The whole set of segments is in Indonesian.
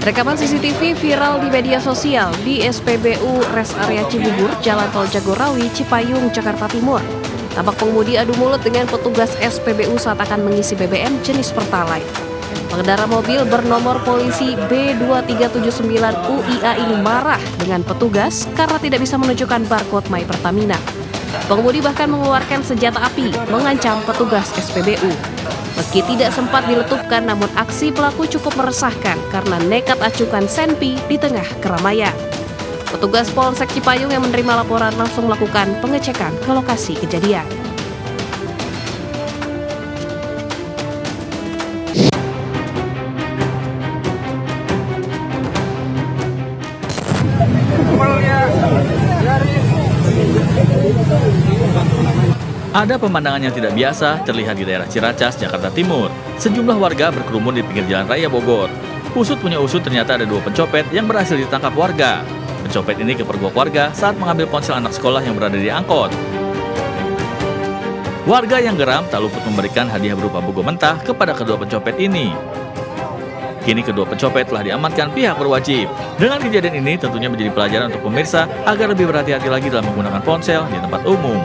Rekaman CCTV viral di media sosial di SPBU Res Area Cibubur, Jalan Tol Jagorawi, Cipayung, Jakarta Timur. Tampak pengemudi adu mulut dengan petugas SPBU saat akan mengisi BBM jenis Pertalite. Pengendara mobil bernomor polisi B2379UIA ini marah dengan petugas karena tidak bisa menunjukkan barcode My Pertamina. Pengemudi bahkan mengeluarkan senjata api mengancam petugas SPBU. Meski tidak sempat diletupkan, namun aksi pelaku cukup meresahkan karena nekat acukan senpi di tengah keramaian. Petugas Polsek Cipayung yang menerima laporan langsung melakukan pengecekan ke lokasi kejadian. Ada pemandangan yang tidak biasa terlihat di daerah Ciracas, Jakarta Timur. Sejumlah warga berkerumun di pinggir jalan raya Bogor. Usut punya usut, ternyata ada dua pencopet yang berhasil ditangkap warga. Pencopet ini kepergok warga saat mengambil ponsel anak sekolah yang berada di angkot. Warga yang geram tak luput memberikan hadiah berupa bugo mentah kepada kedua pencopet ini. Kini kedua pencopet telah diamankan pihak berwajib. Dengan kejadian ini tentunya menjadi pelajaran untuk pemirsa agar lebih berhati-hati lagi dalam menggunakan ponsel di tempat umum.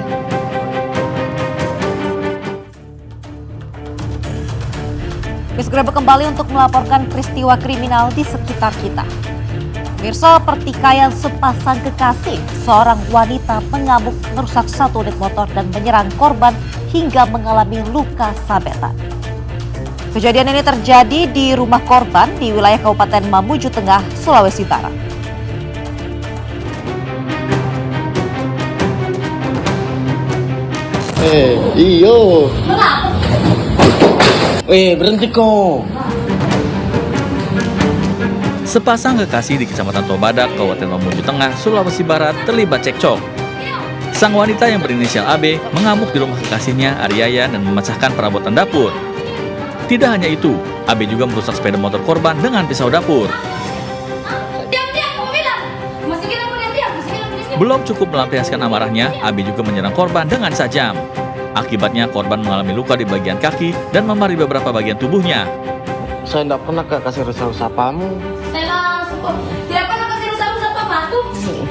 Segera kembali untuk melaporkan peristiwa kriminal di sekitar kita. Pemirsa, pertikaian sepasang kekasih, seorang wanita mengamuk merusak satu unit motor dan menyerang korban hingga mengalami luka sabetan. Kejadian ini terjadi di rumah korban di wilayah Kabupaten Mamuju Tengah, Sulawesi Barat. Iyo. Berhenti kok. Sepasang kekasih di Kecamatan Tobadak, Kabupaten Mamuju Tengah, Sulawesi Barat terlibat cekcok. Sang wanita yang berinisial AB mengamuk di rumah kekasihnya Aryaya dan memecahkan perabotan dapur. Tidak hanya itu, AB juga merusak sepeda motor korban dengan pisau dapur. Belum cukup melampiaskan amarahnya, AB juga menyerang korban dengan sajam. Akibatnya korban mengalami luka di bagian kaki dan memari beberapa bagian tubuhnya. Saya tidak pernah kasih rusak-rusak papamu. Tidak pernah kasih rusak-rusak papaku.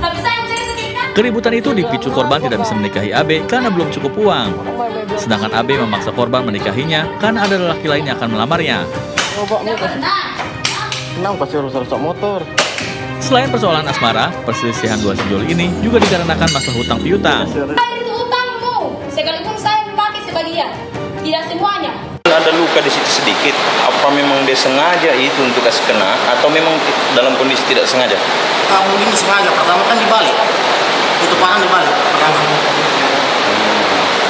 Tapi saya mencari setrika. Keributan itu dipicu korban tidak bisa menikahi AB karena belum cukup uang. Sedangkan AB memaksa korban menikahinya karena ada lelaki lain yang akan melamarnya. Kenapa kasih rusak-rusak motor? Selain persoalan asmara, perselisihan dua sejoli ini juga dikarenakan masalah hutang piutang. Itu utangmu. Sekalipun saya memakai sebagian, tidak semuanya. Ada luka di situ sedikit, apa memang dia sengaja itu untuk kasih kena atau memang dalam kondisi tidak sengaja? Mungkin sengaja, pertama kan dibalik, tutupan dibalik, pertama.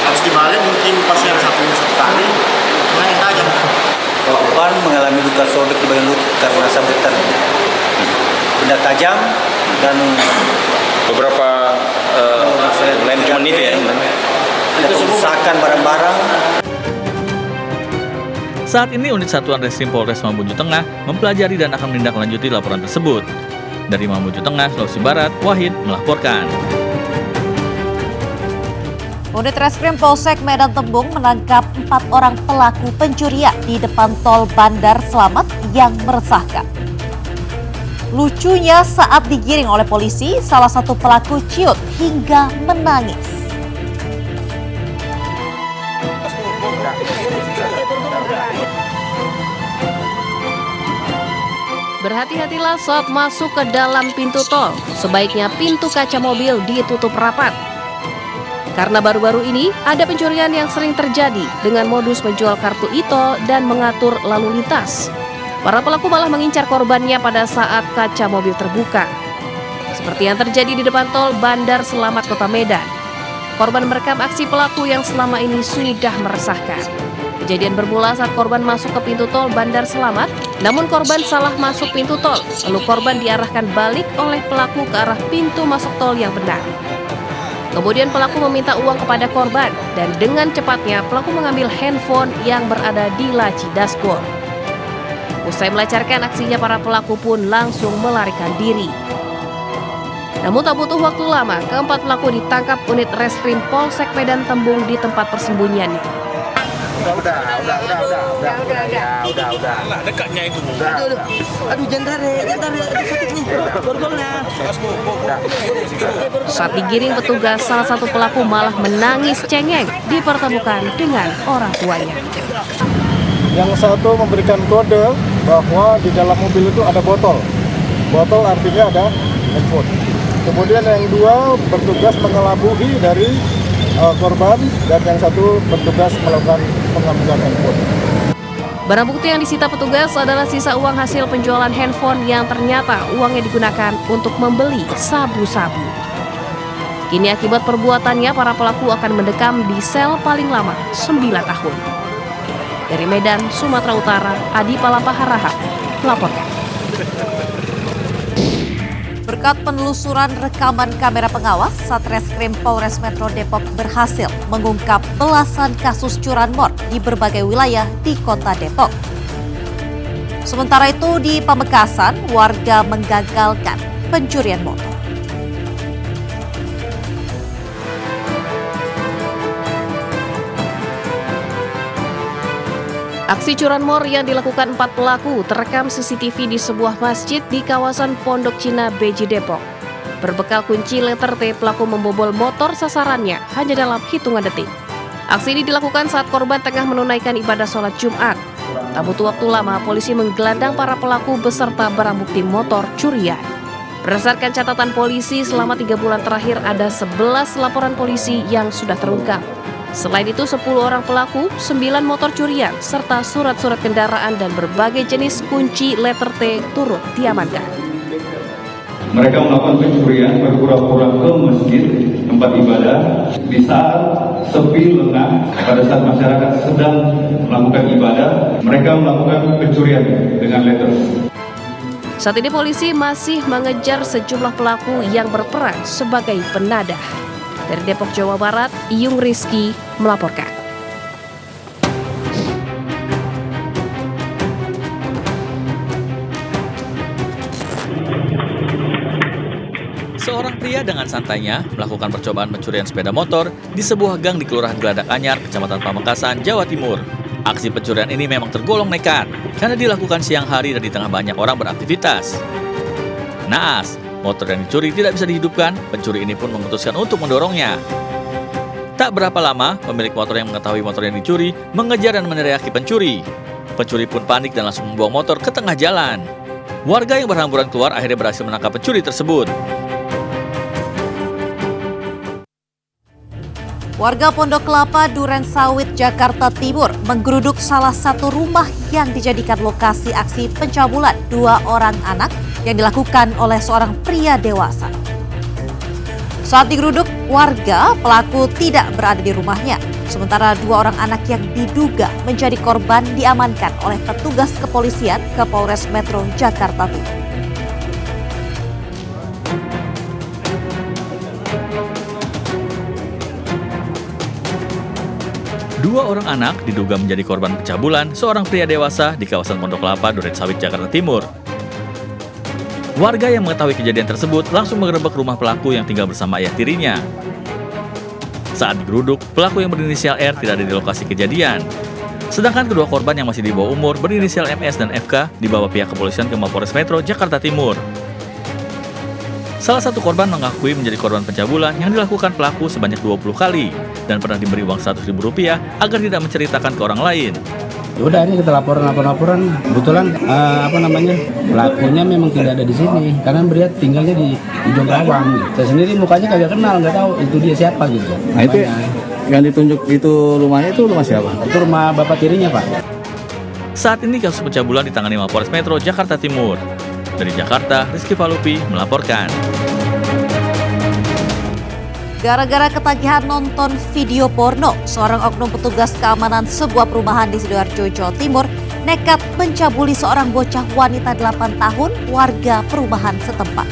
Habis dibalik mungkin pas yang satu kali, kena yang tajam. Korban mengalami luka sobek di bagian lutut karena sabetan benda tajam dan Beberapa lain cuma itu ya? ada kerusakan barang-barang. Saat ini unit Satuan Reskrim Polres Mamuju Tengah mempelajari dan akan menindaklanjuti laporan tersebut. Dari Mamuju Tengah, Sulawesi Barat, Wahid melaporkan. Unit Reskrim Polsek Medan Tembung menangkap 4 orang pelaku pencurian di depan tol Bandar Slamet yang meresahkan. Lucunya saat digiring oleh polisi, salah satu pelaku ciut hingga menangis. Berhati-hatilah saat masuk ke dalam pintu tol. Sebaiknya pintu kaca mobil ditutup rapat. Karena baru-baru ini ada pencurian yang sering terjadi dengan modus menjual kartu e-tol dan mengatur lalu lintas. Para pelaku malah mengincar korbannya pada saat kaca mobil terbuka. Seperti yang terjadi di depan tol Bandar Slamet, Kota Medan. Korban merekam aksi pelaku yang selama ini sudah meresahkan. Kejadian bermula saat korban masuk ke pintu tol Bandar Slamet, namun korban salah masuk pintu tol. Lalu korban diarahkan balik oleh pelaku ke arah pintu masuk tol yang benar. Kemudian pelaku meminta uang kepada korban dan dengan cepatnya pelaku mengambil handphone yang berada di laci dashboard. Usai melancarkan aksinya, para pelaku pun langsung melarikan diri. Namun tak butuh waktu lama, keempat pelaku ditangkap unit Reskrim Polsek Medan Tembung di tempat persembunyiannya. Saat digiring petugas, salah satu pelaku malah menangis cengeng dipertemukan dengan orang tuanya. Yang satu memberikan kode bahwa di dalam mobil itu ada botol. Botol artinya ada handphone. Kemudian yang dua bertugas mengelabui dari korban dan yang satu bertugas melakukan pengambilan handphone. Barang bukti yang disita petugas adalah sisa uang hasil penjualan handphone yang ternyata uangnya digunakan untuk membeli sabu-sabu. Kini akibat perbuatannya, para pelaku akan mendekam di sel paling lama 9 tahun. Dari Medan, Sumatera Utara, Adi Palampaharaha melaporkan. Berkat penelusuran rekaman kamera pengawas, Satreskrim Polres Metro Depok berhasil mengungkap belasan kasus curanmor di berbagai wilayah di kota Depok. Sementara itu di Pamekasan, warga menggagalkan pencurian motor. Aksi curanmor yang dilakukan 4 pelaku terekam CCTV di sebuah masjid di kawasan Pondok Cina, Beji, Depok. Berbekal kunci letter T, pelaku membobol motor sasarannya hanya dalam hitungan detik. Aksi ini dilakukan saat korban tengah menunaikan ibadah sholat Jumat. Tak butuh waktu lama, polisi menggelandang para pelaku beserta barang bukti motor curian. Berdasarkan catatan polisi, selama 3 bulan terakhir ada 11 laporan polisi yang sudah terungkap. Selain itu, 10 orang pelaku, 9 motor curian, serta surat-surat kendaraan dan berbagai jenis kunci letter T turut diamankan. Mereka melakukan pencurian berpura-pura ke masjid, tempat ibadah, di saat sepi lengang, pada saat masyarakat sedang melakukan ibadah, mereka melakukan pencurian dengan letter. Saat ini polisi masih mengejar sejumlah pelaku yang berperan sebagai penadah. Dari Depok, Jawa Barat, Iyung Rizky melaporkan. Seorang pria dengan santainya melakukan percobaan pencurian sepeda motor di sebuah gang di Kelurahan Geladak Anyar, Kecamatan Pamekasan, Jawa Timur. Aksi pencurian ini memang tergolong nekat karena dilakukan siang hari dan di tengah banyak orang beraktivitas. Naas, motor yang dicuri tidak bisa dihidupkan, pencuri ini pun memutuskan untuk mendorongnya. Tak berapa lama, pemilik motor yang mengetahui motor yang dicuri mengejar dan meneriaki pencuri. Pencuri pun panik dan langsung membuang motor ke tengah jalan. Warga yang berhamburan keluar akhirnya berhasil menangkap pencuri tersebut. Warga Pondok Kelapa, Duren Sawit, Jakarta Timur menggeruduk salah satu rumah yang dijadikan lokasi aksi pencabulan 2 orang anak yang dilakukan oleh seorang pria dewasa. Saat digeruduk, warga pelaku tidak berada di rumahnya. Sementara 2 orang anak yang diduga menjadi korban diamankan oleh petugas kepolisian ke Polres Metro Jakarta Timur. Dua orang anak diduga menjadi korban pencabulan seorang pria dewasa di kawasan Pondok Kelapa, Duren Sawit, Jakarta Timur. Warga yang mengetahui kejadian tersebut langsung mengerebek rumah pelaku yang tinggal bersama ayah tirinya. Saat digeruduk, pelaku yang berinisial R tidak ada di lokasi kejadian. Sedangkan kedua korban yang masih di bawah umur berinisial MS dan FK dibawa pihak kepolisian ke Mapolres Metro Jakarta Timur. Salah satu korban mengakui menjadi korban pencabulan yang dilakukan pelaku sebanyak 20 kali dan pernah diberi uang Rp100.000 agar tidak menceritakan ke orang lain. Udah ini kita laporan. Kebetulan pelakunya memang tidak ada di sini karena dia tinggalnya di Jongkrawang. Saya sendiri mukanya kagak kenal, nggak tahu itu dia siapa gitu. Nah itu yang ditunjuk itu rumahnya itu rumah siapa? Itu rumah bapak tirinya, Pak. Saat ini kasus pencabulan ditangani Mapolres Metro Jakarta Timur. Dari Jakarta, Rizky Falupi melaporkan. Gara-gara ketagihan nonton video porno, seorang oknum petugas keamanan sebuah perumahan di Sidoarjo, Jawa Timur nekat mencabuli seorang bocah wanita 8 tahun warga perumahan setempat.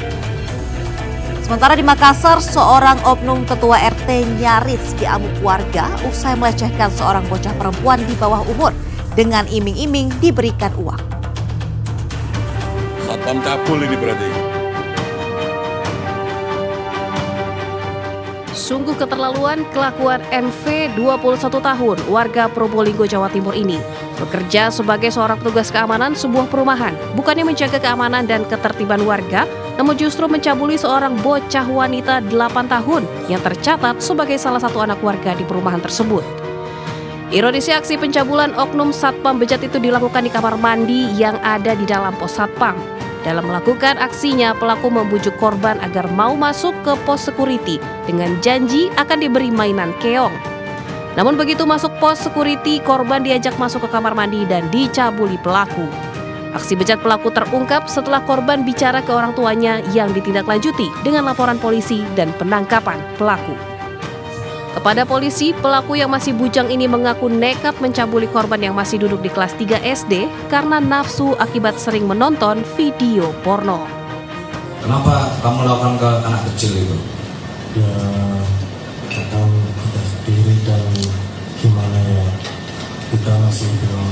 Sementara di Makassar, seorang oknum ketua RT nyaris diamuk warga usai melecehkan seorang bocah perempuan di bawah umur dengan iming-iming diberikan uang. Satpam cabul ini berarti. Sungguh keterlaluan kelakuan MV 21 tahun warga Probolinggo, Jawa Timur ini. Bekerja sebagai seorang petugas keamanan sebuah perumahan, bukannya menjaga keamanan dan ketertiban warga, namun justru mencabuli seorang bocah wanita 8 tahun yang tercatat sebagai salah satu anak warga di perumahan tersebut. Ironisnya aksi pencabulan oknum Satpam Bejat itu dilakukan di kamar mandi yang ada di dalam pos Satpam. Dalam melakukan aksinya, pelaku membujuk korban agar mau masuk ke pos security dengan janji akan diberi mainan keong. Namun begitu masuk pos security, korban diajak masuk ke kamar mandi dan dicabuli pelaku. Aksi bejat pelaku terungkap setelah korban bicara ke orang tuanya yang ditindaklanjuti dengan laporan polisi dan penangkapan pelaku. Kepada polisi, pelaku yang masih bujang ini mengaku nekat mencabuli korban yang masih duduk di kelas 3 SD karena nafsu akibat sering menonton video porno. Kenapa kamu lakukan ke anak kecil itu? Ya, kita tahu kita sendiri dan gimana ya, kita masih belum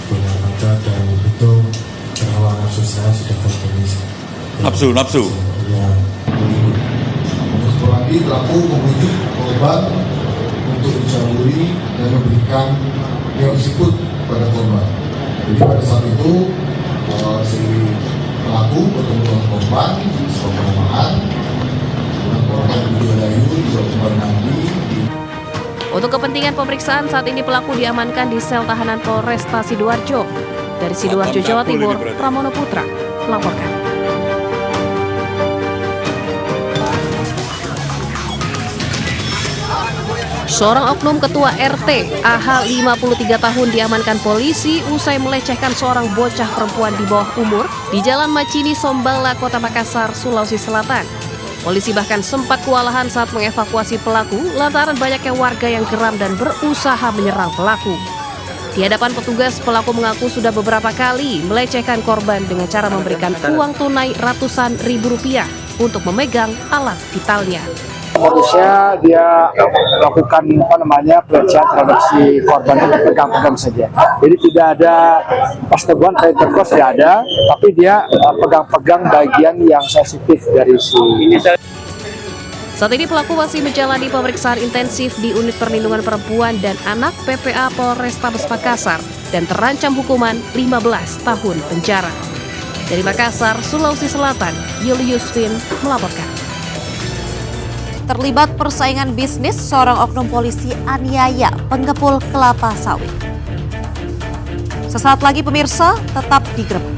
punya kerja dan itu berawal nafsu saya sudah tertulis. Nafsu. Ya. Lagi pelaku membujuk korban untuk dicabuli dan memberikan keong siput pada korban. Jadi pada saat itu si pelaku bertemu dengan korban di sebuah perumahan dan korban didayu di kamar mandi. Untuk kepentingan pemeriksaan saat ini pelaku diamankan di sel tahanan Polresta Sidoarjo. Dari Sidoarjo, Jawa Timur, Pramono Putra melaporkan. Seorang oknum ketua RT, AH 53 tahun diamankan polisi usai melecehkan seorang bocah perempuan di bawah umur di Jalan Macini, Sombala, Kota Makassar, Sulawesi Selatan. Polisi bahkan sempat kewalahan saat mengevakuasi pelaku lantaran banyaknya warga yang geram dan berusaha menyerang pelaku. Di hadapan petugas, pelaku mengaku sudah beberapa kali melecehkan korban dengan cara memberikan uang tunai ratusan ribu rupiah untuk memegang alat vitalnya. Modusnya dia lakukan pelecehan terhadap si korban itu pegang-pegang saja. Jadi tidak ada pas teguhan terkos tidak ada, tapi dia pegang-pegang bagian yang sensitif dari si. Saat ini pelaku masih menjalani pemeriksaan intensif di Unit Perlindungan Perempuan dan Anak PPA Polrestabes Makassar dan terancam hukuman 15 tahun penjara. Dari Makassar, Sulawesi Selatan, Julius Vin melaporkan. Terlibat persaingan bisnis, seorang oknum polisi aniaya pengepul kelapa sawit. Sesaat lagi pemirsa, tetap digerebek.